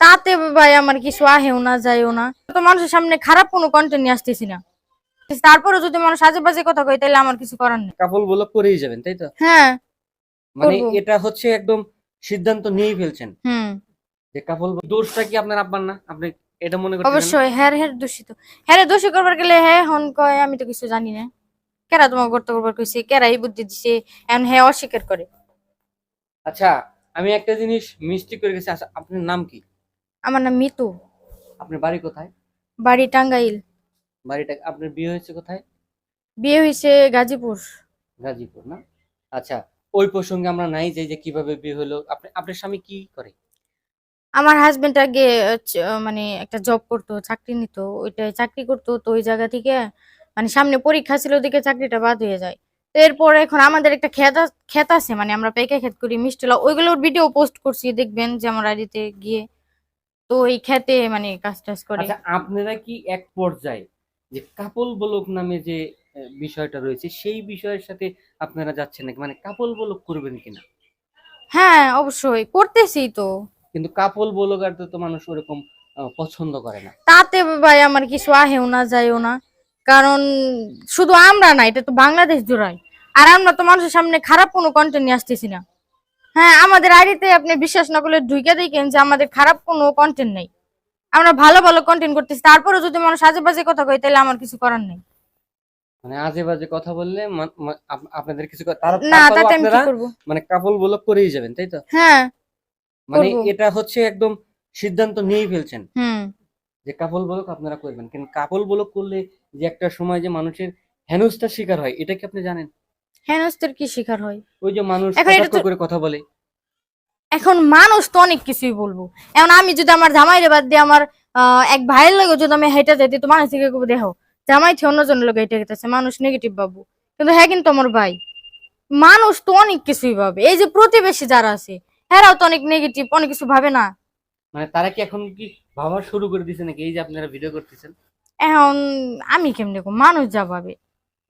তাতে ভাই আমার কিছু আহেও না যায়ও না, তো মানুষের সামনে খারাপ কোনো কন্টেন্ট নিয়ে আসতেছি না। তারপরে যদি মানুষ আজে বাজে কথা কয় তাহলে আমার কিছু করার নেই। কাপল ব্লগ করেই যাবেন তাই তো? হ্যাঁ, মানে করবো। এটা হচ্ছে একদম সিদ্ধান্ত নিয়েই ফেলছেন হুম, যে কাপল। দোষটা কি আপনার আব্বার না? আপনি এটা মনে করতেছেন না? অবশ্যই হ্যাঁ হ্যাঁ দূষিত। হ্যাঁ দোষী করবার গেলে হ্যাঁ হন কয় আমি তো কিছু জানি না, কেরা তোমাকে করতে করবার কইছে, কেরা এই বুদ্ধি দিছে, এখন হ্যাঁ অস্বীকার করে। আচ্ছা, আমি একটা জিনিস মিস্টেক করে গেছি। আচ্ছা, আপনার নাম কি? আমার নাম মিতু। আপনার বাড়ি কোথায়? বাড়ি টাঙ্গাইল। বাড়িটা আপনার বিয়ে হয়েছে কোথায়? বিয়ে হয়েছে গাজীপুর। গাজীপুর না? আচ্ছা, ওই প্রসঙ্গে আমরা নাই যে যে কিভাবে বিয়ে হলো। আপনার স্বামী কি করে? আমার হাজবেন্ড আগে মানে একটা জব করতো, চাকরি নিত, ওইটাই চাকরি করতো, তো ওই জায়গা থেকে মানে সামনে পরীক্ষা ছিল ওদিকে চাকরিটা বাদ হয়ে যায়। তো এরপরে এখন আমাদের একটা ক্ষেত আছে, মানে আমরা পেঁকে ক্ষেত করি মিষ্টিলা, ওইগুলোর ভিডিও পোস্ট করছি, দেখবেন যে আমার আইডিতে গিয়ে। তো ওই ক্ষেতে মানে কাজ টাজ করে। আচ্ছা, আপনারা কি এক পর্যায়ে যে কাপল ব্লগ নামে যে বিষয়টা রয়েছে সেই বিষয়ের সাথে আপনারা যাচ্ছেন নাকি? মানে কাপল ব্লগ করবেন কিনা? হ্যাঁ অবশ্যই করতেছি তো। কিন্তু কাপল ব্লগার তো মানুষ ওরকম পছন্দ করে না। তাতে ভাই আমার কিছু আহেও না যায়ও না, কারণ শুধু আমরা না, এটা তো বাংলাদেশ জুড়াই। আর আমরা তো মানুষের সামনে খারাপ কোনো কন্টেন্ট নিয়ে আসতেছি না। হ্যাঁ আমাদের আইডিতে আপনি বিশ্বাস না করলে ঢুকে দেখেন যে আমাদের খারাপ কোনো কন্টেন্ট নেই, আমরা ভালো ভালো কন্টেন্ট করতেছি। তারপরে যদি মানুষ আজে বাজে কথা কয় তাহলে আমার কিছু করার নেই। মানে আজে বাজে কথা বললে আপনাদের কিছু না তারপরেও তাতে আমি কি আপনারা করব। মানে কাপল ব্লগ করেই যাবেন তাই তো? হ্যাঁ মানে করব। এটা হচ্ছে একদম সিদ্ধান্ত নিয়েই ফেলছেন হুম। যে কাপল ব্লগ আপনারা করবেন। কিন্তু কাপল ব্লগ করলে যে একটা সময় যে মানুষের হেনস্থার শিকার হয়, এটা কি আপনি জানেন? হেনস্থার কি শিকার হয়? ওই যে মানুষ এখন এটা কটাক্ষ তো, করে কথা বলে। এখন মানুষ তো অনেক কিছুই বলবো। এখন আমি যদি আমার জামাইরে বাদ দিয়ে আমার এক ভাইয়ের লগে যদি আমি হেঁটে যাইতে, তো মানুষ থেকে দেখো জামাই থেকে অন্যজনের লোক হেঁটে গেতেছে, মানুষ নেগেটিভ ভাববো। কিন্তু হ্যাঁ কিন্তু আমার ভাই, মানুষ তো অনেক কিছুই ভাবে। এই যে প্রতিবেশী যারা আছে এরাও তো অনেক নেগেটিভ, অনেক কিছু ভাবে না। মানে তারা কি এখন কি ভাবা শুরু করে দিছে নাকি এই যে আপনারা ভিডিও করতেছেন? এখন আমি কেমনে কম, মানুষ যা ভাবে।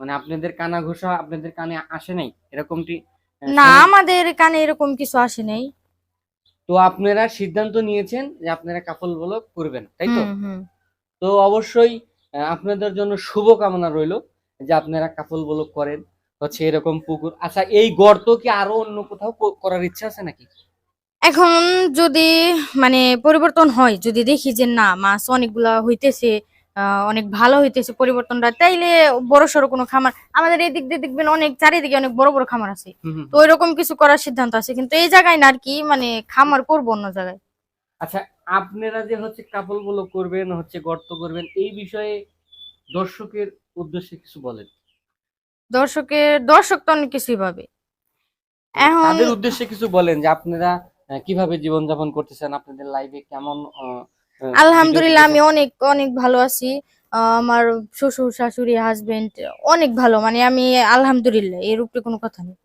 মানে আপনাদের কানা ঘোষা আপনাদের কানে আসে নাই এরকমটি না শুনে? আমাদের কানে এরকম কিছু আসে নাই। তো আপনারা সিদ্ধান্ত নিয়েছেন যে আপনারা কাপল ব্লগ করবেন তাই তো? হুম হুম। তো অবশ্যই আপনাদের জন্য শুভ কামনা রইলো যে আপনারা কাপল ব্লগ করেন হচ্ছে এরকম পুকুর। আচ্ছা, এই গর্ত কি আরো অন্য কোথাও করার ইচ্ছা আছে নাকি? এখন যদি মানে পরিবর্তন হয়, যদি দেখি যে না মাছ অনেকগুলা হইতেছে, অনেক ভালো হইতেছে পরিবর্তনটা, তাইলে বড় সড়ো কোনো খামার আমাদের এই দিক দিয়ে দেখবেন অনেক চারিদিকে অনেক বড় বড় খামার আছে। হুম হুম তো হুম। ওইরকম কিছু করার সিদ্ধান্ত আছে, কিন্তু এই জায়গায় না আর কি, মানে খামার করবো অন্য জায়গায়। আচ্ছা, আপনারা যে হচ্ছে কাপল ব্লগ করবেন হচ্ছে গর্ত করবেন এই বিষয়ে দর্শকের উদ্দেশ্যে কিছু বলেন। দর্শক তো অনেক কিছুই ভাবে। মানে এখন তাদের উদ্দেশ্যে কিছু বলেন যে আপনারা কিভাবে জীবনযাপন করতেছেন, আপনাদের লাইফে কেমন ভিডিও আলহামদুলিল্লাহ আমি দিতেছেন। অনেক অনেক ভালো আছি। আমার শ্বশুর শাশুড়ি হাজবেন্ড অনেক ভালো, মানে আমি আলহামদুলিল্লাহ এর উপরে কোনো কথা নেই,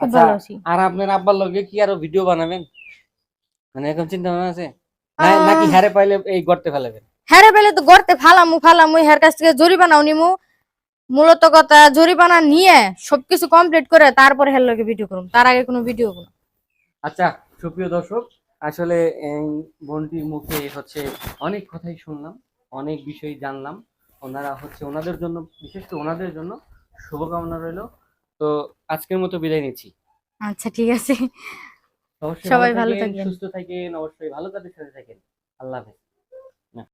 খুব আচ্ছা, ভালো আছি। আর আপনার আব্বার লগে কি আরো ভিডিও বানাবেন? মানে এখন চিন্তা ভাবনা আছে নাকি আহ হ্যারে পাইলে এই গর্তে ফেলাবেন? হ্যারে পেলে তো গর্তে ফালামু ফালামু, হের কাছ থেকে জরিমানাও নিমু। মূলত কথা জরিমানা নিয়ে সবকিছু কমপ্লিট করে তারপরে হের লগে ভিডিও করুম, তার আগে কোনো ভিডিও করুম। আচ্ছা, সুপ্রিয় দর্শক, আসলে এই বোনটির মুখে হচ্ছে অনেক কথাই শুনলাম, অনেক বিষয় জানলাম। ওনারা হচ্ছে ওনাদের জন্য, বিশেষ করে ওনাদের জন্য শুভকামনা রইলো। তো আজকের মতো বিদায় নিচ্ছি। আচ্ছা ঠিক আছে। অবশ্যই ভালো সবাই ভালো থাকেন, থাকবেন। সুস্থ থাকেন, অবশ্যই ভালো কাজের সাথে থাকেন। আল্লাহ হাফেজ।